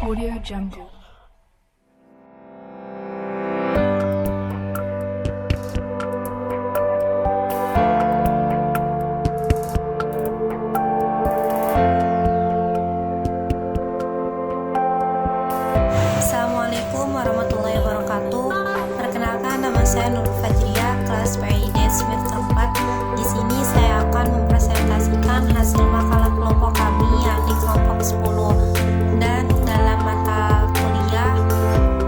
Audio Jungle. Assalamualaikum warahmatullahi wabarakatuh. Perkenalkan, nama saya Nur Fajriya, kelas PID semester 4. Di sini saya akan mempresentasikan hasil makalah kelompok kami, yakni kelompok 10, dan dalam mata kuliah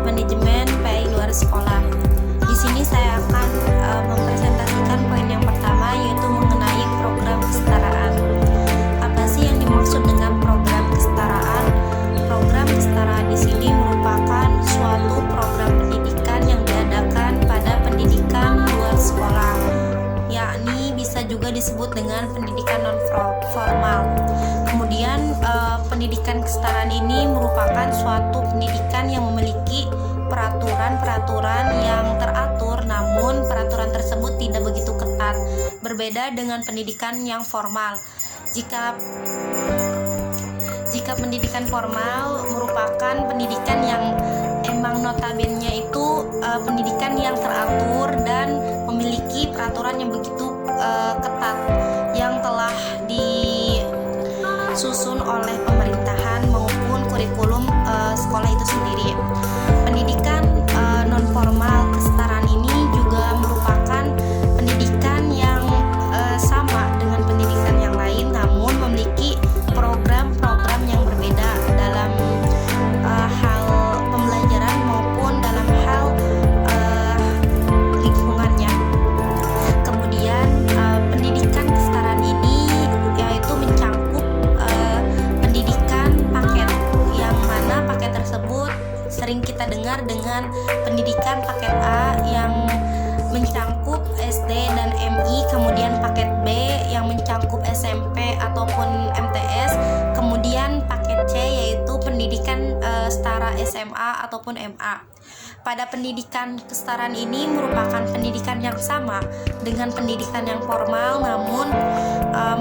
manajemen PI luar sekolah. Di sini saya akan mempresentasikan poin yang pertama, yaitu mengenai program kesetaraan. Apa sih yang dimaksud dengan program kesetaraan? Program kesetaraan di sini merupakan suatu program pendidikan yang diadakan pada pendidikan luar sekolah, yakni bisa juga disebut dengan pendidikan non formal. Kemudian pendidikan kesetaraan ini merupakan suatu pendidikan yang memiliki peraturan-peraturan yang teratur, namun peraturan tersebut tidak begitu ketat, berbeda dengan pendidikan yang formal. Jika pendidikan formal merupakan pendidikan yang emang notabene itu pendidikan yang teratur dan memiliki peraturan yang begitu ketat yang telah disusun oleh pemerintahan maupun kurikulum sekolah itu sendiri. Pendidikan non formal kesetaraan ini juga merupakan pendidikan yang sama dengan pendidikan yang lain, namun memiliki program-program yang berbeda dalam hal pembelajaran maupun dalam hal lingkungannya. Kemudian pendidikan kesetaraan ini yaitu mencangkup pendidikan paket, yang mana paket tersebut sering kita dengar dengan pendidikan paket A yang mencangkup SD dan MI, kemudian paket B yang mencangkup SMP ataupun MTS, kemudian paket C yaitu pendidikan setara SMA ataupun MA. Pada pendidikan kesetaraan ini merupakan pendidikan yang sama dengan pendidikan yang formal, namun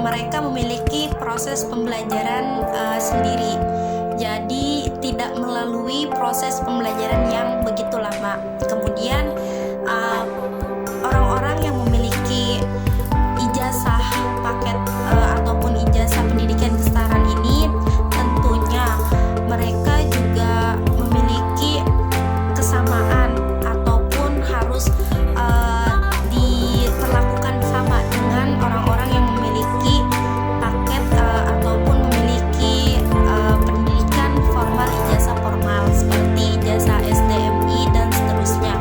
mereka memiliki proses pembelajaran sendiri. Jadi tidak melalui proses pembelajaran yang begitu lama. Kemudian orang-orang yang memiliki ijazah paket ataupun ijazah pendidikan kesetaraan ini tentunya mereka juga memiliki kesamaan ataupun harus diperlakukan sama dengan orang-orang yang memiliki paket ataupun memiliki pendidikan formal, ijazah formal seperti ijazah SDMI dan seterusnya.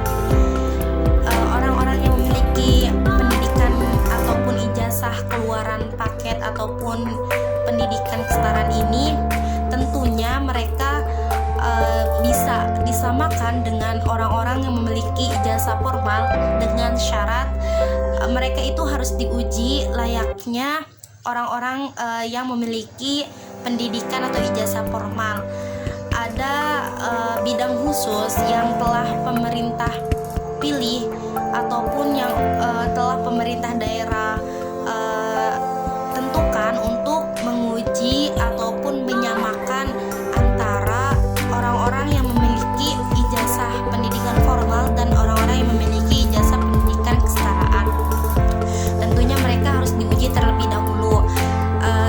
Orang-orang yang memiliki pendidikan ataupun ijazah keluaran paket ataupun pendidikan kesetaraan ini tentunya mereka bisa disamakan dengan orang-orang yang memiliki ijazah formal dengan syarat mereka itu harus diuji layaknya orang-orang yang memiliki pendidikan atau ijazah formal. Ada bidang khusus yang telah pemerintah pilih ataupun yang telah pemerintah daerah tentukan untuk menguji ataupun menyamakan antara orang-orang yang memiliki ijazah pendidikan formal dan orang-orang yang memiliki ijazah pendidikan kesetaraan. Tentunya mereka harus diuji terlebih dahulu.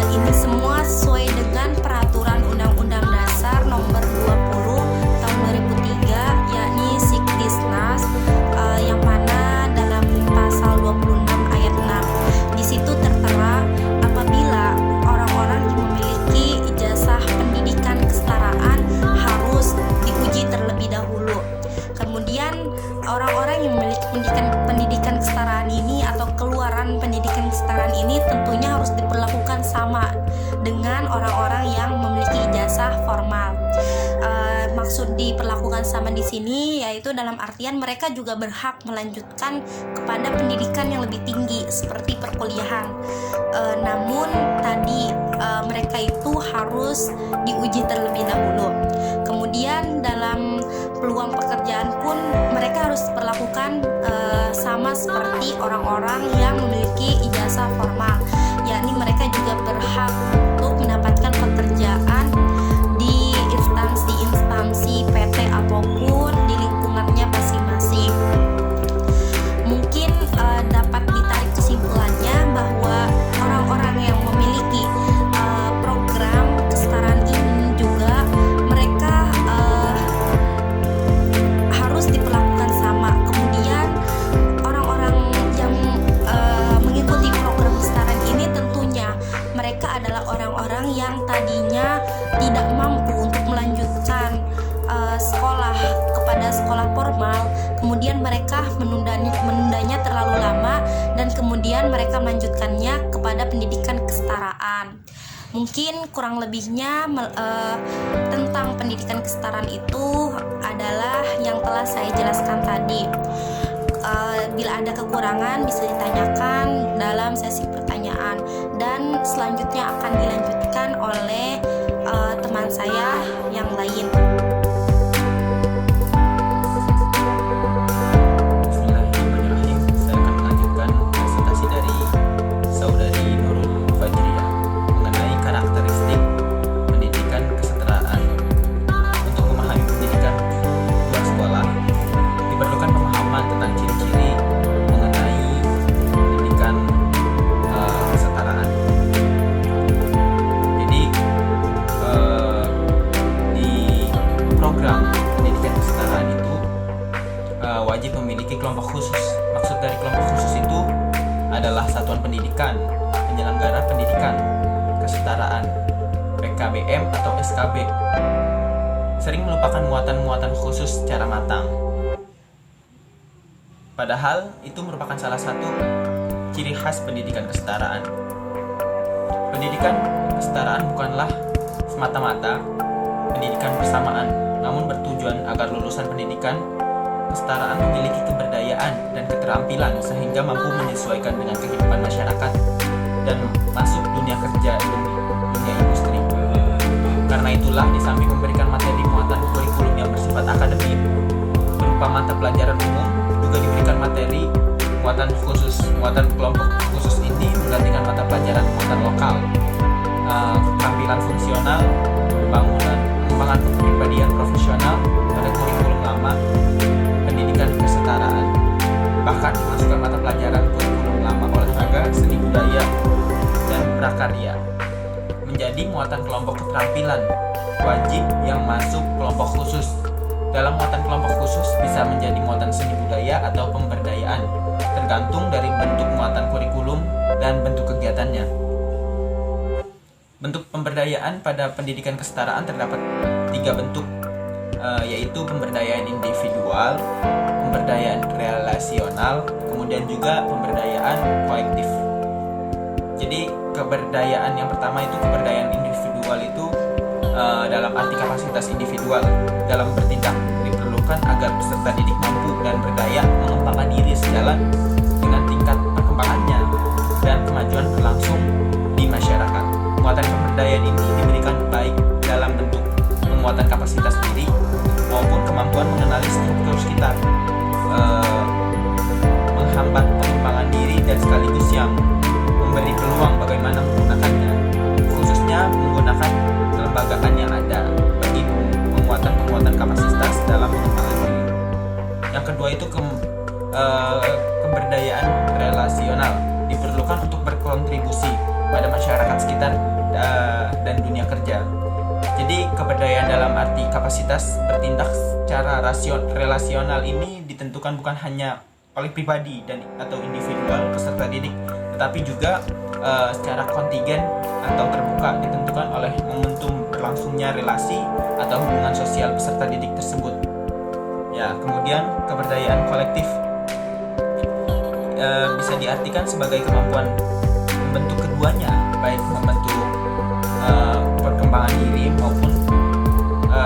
Ini semua sesuai dengan peraturan Undang-Undang Dasar Nomor 20 Tahun 2003, yakni Sikdisnas, yang mana dalam pasal 26 ayat 6 di situ tertera apabila orang-orang yang memiliki ijazah pendidikan kesetaraan harus diuji terlebih dahulu. Kemudian orang-orang yang memiliki pendidikan kesetaraan ini atau keluaran pendidikan kesetaraan ini tentunya harus diperlakukan sama dengan orang-orang yang memiliki ijazah formal. Maksud diperlakukan sama di sini yaitu dalam artian mereka juga berhak melanjutkan kepada pendidikan yang lebih tinggi seperti perkuliahan. Namun tadi mereka itu harus diuji terlebih dahulu. Kemudian dalam peluang pekerjaan pun mereka harus diperlakukan sama seperti orang-orang yang memiliki ijazah formal, yakni mereka juga berhak untuk mendapatkan pekerjaan di instansi tadinya tidak mampu untuk melanjutkan sekolah kepada sekolah formal, kemudian mereka menundanya terlalu lama dan kemudian mereka melanjutkannya kepada pendidikan kesetaraan. Mungkin kurang lebihnya tentang pendidikan kesetaraan itu adalah yang telah saya jelaskan tadi. Bila ada kekurangan bisa ditanyakan dalam sesi pertanyaan, dan selanjutnya akan dilanjutkan oleh teman saya yang lain. Bismillahirrahmanirrahim. Saya akan melanjutkan presentasi dari saudari Nurul Fajriah mengenai karakteristik pendidikan kesetaraan. Untuk memahami pendidikan luar sekolah, diperlukan pemahaman tentang ciri-ciri mengenai pendidikan kesetaraan. Jadi di program pendidikan kesetaraan itu wajib memiliki kelompok khusus. Maksud dari kelompok khusus itu adalah satuan pendidikan, penyelenggara pendidikan kesetaraan, PKBM atau SKB, sering melupakan muatan-muatan khusus secara matang. Padahal itu merupakan salah satu ciri khas pendidikan kesetaraan. Pendidikan kesetaraan bukanlah semata-mata pendidikan bersamaan, namun bertujuan agar lulusan pendidikan kesetaraan memiliki keberdayaan dan keterampilan sehingga mampu menyesuaikan dengan kehidupan masyarakat dan masuk dunia kerja, dunia industri. Karena itulah, di samping memberikan materi muatan kurikulum yang bersifat akademik berupa mata pelajaran umum, juga diberikan materi muatan khusus. Muatan kelompok khusus ini menggantikan mata pelajaran muatan lokal, keterampilan fungsional, pengembangan kepribadian profesional pada kurikulum lama pendidikan kesetaraan. Bahkan dimasukkan mata pelajaran kurikulum lama olahraga, seni budaya, dan prakarya menjadi muatan kelompok keterampilan wajib yang masuk kelompok khusus. Dalam muatan kelompok khusus bisa menjadi muatan seni budaya atau pemberdayaan, tergantung dari bentuk muatan kurikulum dan bentuk kegiatannya. Bentuk pemberdayaan pada pendidikan kesetaraan terdapat 3 bentuk, yaitu pemberdayaan individual, pemberdayaan relasional, kemudian juga pemberdayaan kolektif. Jadi keberdayaan yang pertama itu keberdayaan individual itu dalam arti kapasitas individual dalam bertindak diperlukan agar peserta didik mampu dan berdaya mengembangkan diri sejalan dengan tingkat perkembangannya dan kemajuan berlangsung di masyarakat. Muatan pemberdayaan ini diberikan baik dalam bentuk penguatan kapasitas diri maupun kemampuan mengenali struktur sekitar, menghambat pengembangan diri dan sekaligus yang memberi peluang bagaimana menggunakannya, khususnya menggunakan kelembagaan yang ada bagi penguatan kapasitas dalam pengembangan diri. Yang kedua itu keberdayaan relasional, diperlukan untuk berkontribusi pada masyarakat sekitar dan dunia kerja. Jadi keberdayaan dalam arti kapasitas bertindak secara relasional ini ditentukan bukan hanya oleh pribadi atau individual peserta didik, tetapi juga secara kontingen atau terbuka ditentukan oleh momentum berlangsungnya relasi atau hubungan sosial peserta didik tersebut. Ya, kemudian keberdayaan kolektif bisa diartikan sebagai kemampuan membentuk keduanya, baik membentuk perkembangan diri maupun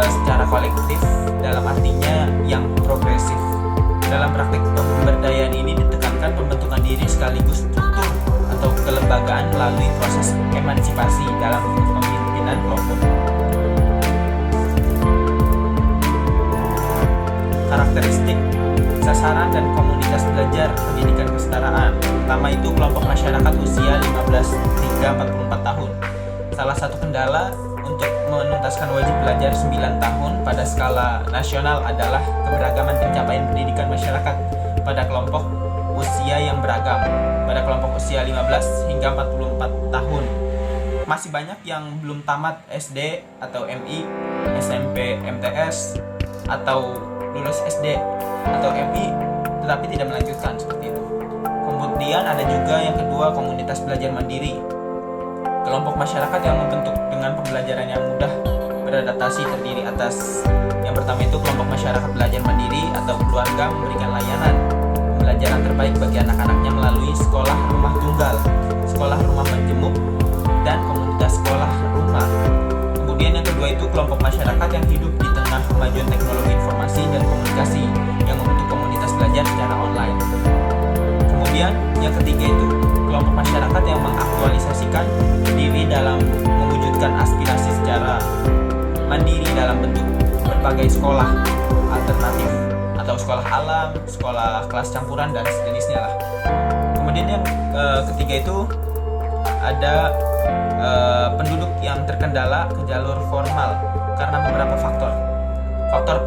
secara kolektif dalam artinya yang progresif. Dalam praktik pemberdayaan ini ditekankan pembentukan diri sekaligus struktur atau kelembagaan melalui proses emansipasi dalam kepemimpinan kelompok. Karakteristik sasaran dan komunitas belajar pendidikan kesetaraan. Pertama itu kelompok masyarakat usia 15 hingga 44 tahun. Salah satu kendala untuk menuntaskan wajib belajar 9 tahun pada skala nasional adalah keberagaman pencapaian pendidikan masyarakat pada kelompok usia yang beragam. Pada kelompok usia 15 hingga 44 tahun, masih banyak yang belum tamat SD atau MI, SMP, MTS, atau lulus SD atau MI tetapi tidak melanjutkan seperti itu. Kemudian ada juga yang kedua, komunitas belajar mandiri. Kelompok masyarakat yang membentuk dengan pembelajaran yang mudah beradaptasi terdiri atas yang pertama itu kelompok masyarakat belajar mandiri atau keluarga memberikan layanan pembelajaran terbaik bagi anak-anaknya melalui sekolah rumah tunggal, sekolah rumah menjemuk, dan komunitas sekolah rumah. Kemudian yang kedua itu kelompok masyarakat yang hidup di tengah kemajuan teknologi informasi dan komunikasi yang membentuk komunitas belajar secara online. Kemudian yang ketiga itu kelompok masyarakat yang mengaktualisasikan diri dalam mewujudkan aspirasi secara mandiri dalam bentuk berbagai sekolah alternatif atau sekolah alam, sekolah kelas campuran dan sejenisnya lah. Kemudian yang ketiga itu ada penduduk yang terkendala ke jalur formal karena beberapa faktor. Faktor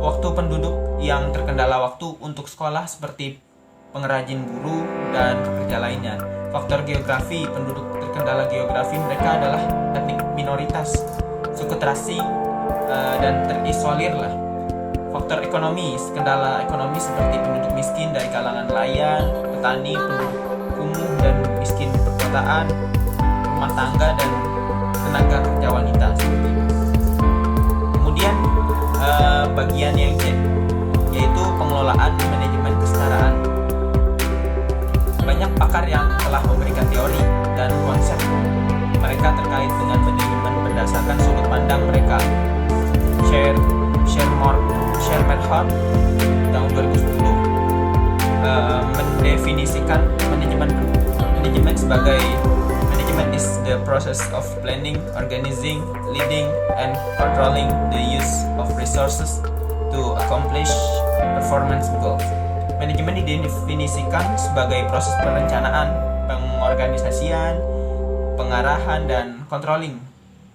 waktu penduduk yang terkendala waktu untuk sekolah seperti pengrajin guru dan pekerja lainnya. Faktor geografi, penduduk terkendala geografi mereka adalah etnik minoritas, suku terasing dan terisolir lah. Faktor ekonomi, kendala ekonomi seperti penduduk miskin dari kalangan nelayan, petani, penduduk kumuh dan miskin perkotaan, rumah tangga dan tenaga kerja wanita seperti itu. Kemudian bagian yang C yaitu pengelolaan manajemen kesetaraan. Banyak pakar yang telah memberikan teori dan konsep mereka terkait dengan manajemen berdasarkan sudut pandang mereka. Shermerhorn tahun 2010 mendefinisikan manajemen sebagai management is the process of planning, organizing, leading, and controlling the use of resources to accomplish performance goals. Manajemen didefinisikan sebagai proses perencanaan, pengorganisasian, pengarahan, dan controlling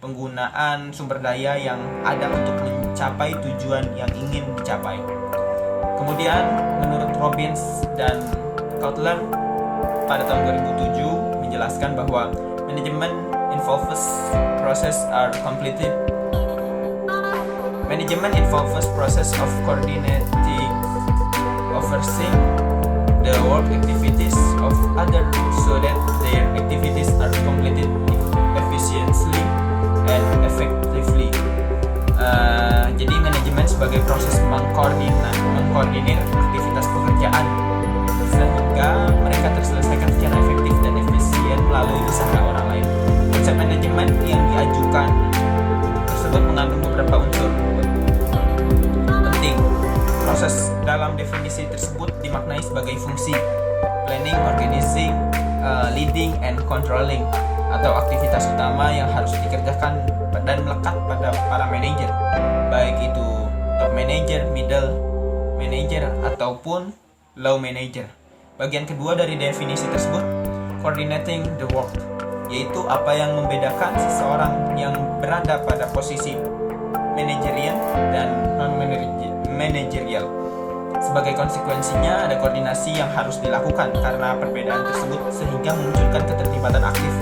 penggunaan sumber daya yang ada untuk mencapai tujuan yang ingin dicapai. Kemudian, menurut Robbins dan Kotler pada tahun 2007 menjelaskan bahwa manajemen involves process are completed. Management involves process of coordinating, overseeing the work activities of others so that their activities are completed efficiently and effectively. Jadi manajemen sebagai proses mengkoordinir aktivitas pekerjaan sehingga mereka terselesaikan secara efektif dan efisien melalui usaha orang lain. Konsep manajemen yang diajukan tersebut mengandung beberapa unsur penting. Proses dalam definisi tersebut dimaknai sebagai fungsi planning, organizing, leading, and controlling atau aktivitas utama yang harus dikerjakan dan melekat pada para manajer, baik itu top manager, middle manager, ataupun low manager. Bagian kedua dari definisi tersebut, coordinating the work, yaitu apa yang membedakan seseorang yang berada pada posisi manajerial dan non-manajerial. Sebagai konsekuensinya, ada koordinasi yang harus dilakukan karena perbedaan tersebut sehingga memunculkan keterlibatan aktif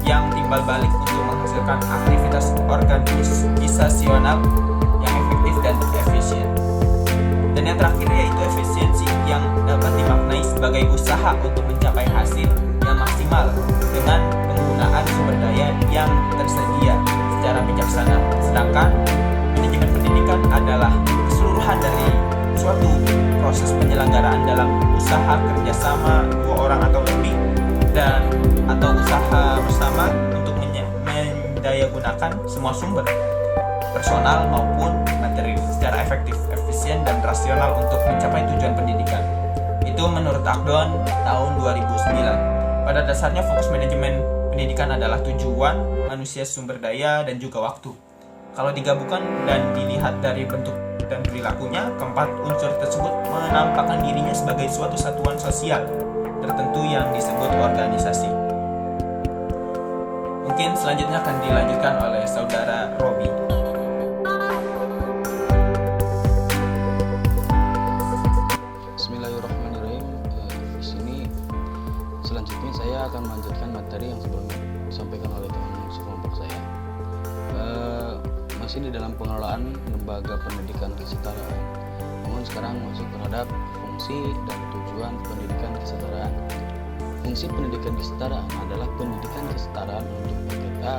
yang timbal balik untuk menghasilkan aktivitas organisasional yang efektif dan efisien. Dan yang terakhir yaitu efisiensi yang dapat dimaknai sebagai usaha untuk mencapai hasil yang maksimal dengan penggunaan sumber daya yang tersedia secara bijaksana. Sedangkan manajemen pendidikan adalah keseluruhan dari suatu proses penyelenggaraan dalam usaha kerjasama dua orang atau lebih dan atau usaha bersama untuk mendayagunakan semua sumber personal maupun materi secara efektif, efisien, dan rasional untuk mencapai tujuan pendidikan. Itu menurut Agdon tahun 2009. Pada dasarnya fokus manajemen pendidikan adalah tujuan, manusia, sumber daya, dan juga waktu. Kalau digabungkan dan dilihat dari bentuk dan perilakunya, keempat unsur tersebut menampakkan dirinya sebagai suatu satuan sosial tertentu yang disebut organisasi. Mungkin selanjutnya akan dilanjutkan oleh saudara Robi. Bismillahirrahmanirrahim. Di sini selanjutnya saya akan melanjutkan materi yang sebelumnya disampaikan oleh teman sekelompok saya. Masih di dalam pengelolaan lembaga pendidikan kesetaraan. Namun sekarang masuk terhadap fungsi dan tujuan pendidikan kesetaraan. Fungsi pendidikan kesetaraan adalah pendidikan kesetaraan untuk paket A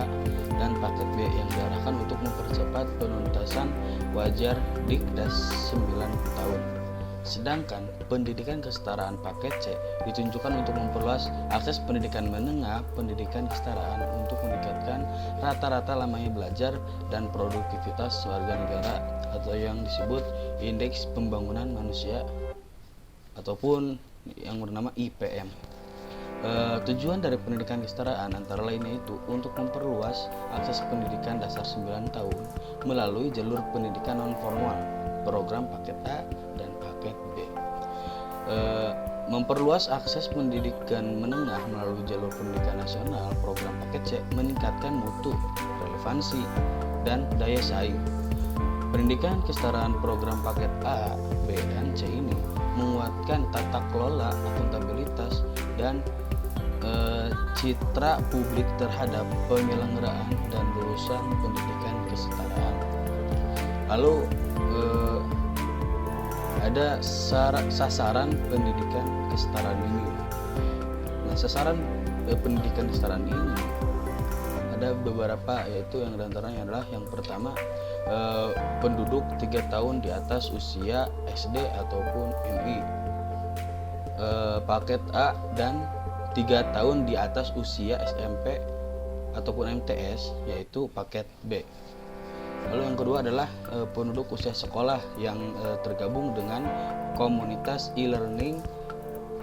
dan paket B yang diarahkan untuk mempercepat penuntasan wajar Dikdas 9 tahun. Sedangkan pendidikan kesetaraan paket C ditunjukkan untuk memperluas akses pendidikan menengah, pendidikan kesetaraan untuk meningkatkan rata-rata lamanya belajar dan produktivitas warga negara atau yang disebut Indeks Pembangunan Manusia ataupun yang bernama IPM. Tujuan dari pendidikan kesetaraan antara lainnya itu untuk memperluas akses pendidikan dasar 9 tahun melalui jalur pendidikan non-formal, program paket A dan paket B. Memperluas akses pendidikan menengah melalui jalur pendidikan nasional, program paket C meningkatkan mutu, relevansi, dan daya saing. Pendidikan kesetaraan program paket A, B, dan C ini menguatkan tata kelola, akuntabilitas, dan citra publik terhadap penyelenggaraan dan lulusan pendidikan kesetaraan. Lalu ada sasaran pendidikan kesetaraan ini. Nah, sasaran pendidikan kesetaraan ini ada beberapa, yaitu yang diantaranya adalah yang pertama penduduk 3 tahun di atas usia SD ataupun MI, paket A, dan 3 tahun di atas usia SMP ataupun MTS, yaitu paket B. Lalu yang kedua adalah penduduk usia sekolah yang tergabung dengan komunitas e-learning,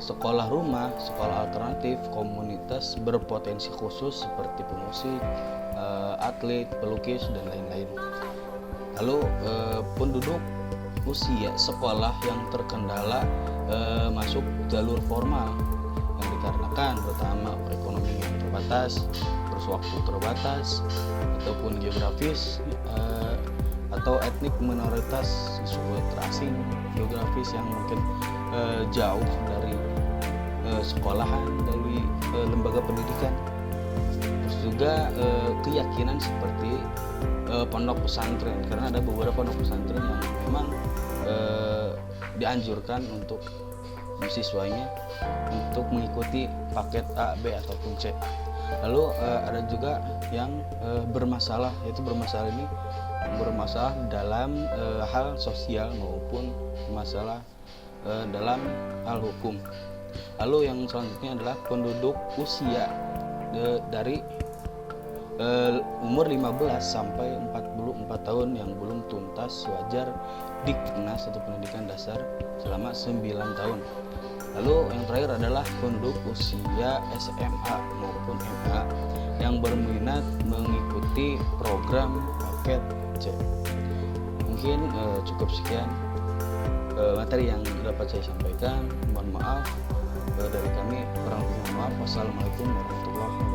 sekolah rumah, sekolah alternatif, komunitas berpotensi khusus seperti pemusik, atlet, pelukis, dan lain-lain. Lalu penduduk usia sekolah yang terkendala masuk jalur formal yang dikarenakan pertama ekonomi yang terbatas, terus waktu terbatas, ataupun geografis atau etnik minoritas suku terasing geografis yang mungkin jauh dari sekolahan, dari lembaga pendidikan. Terus juga keyakinan seperti pondok pesantren, karena ada beberapa pondok pesantren yang memang dianjurkan untuk siswanya untuk mengikuti paket A, B, ataupun C. Lalu ada juga yang bermasalah, yaitu bermasalah dalam hal sosial maupun masalah dalam hal hukum. Lalu yang selanjutnya adalah penduduk usia dari umur 15 sampai 44 tahun yang belum tuntas wajar Diknas atau pendidikan dasar selama 9 tahun. Lalu yang terakhir adalah penduduk usia SMA maupun MA yang berminat mengikuti program paket C. Mungkin cukup sekian materi yang dapat saya sampaikan. Mohon maaf dari kami, kurang lebih mohon maaf. Wassalamualaikum warahmatullahi wabarakatuh.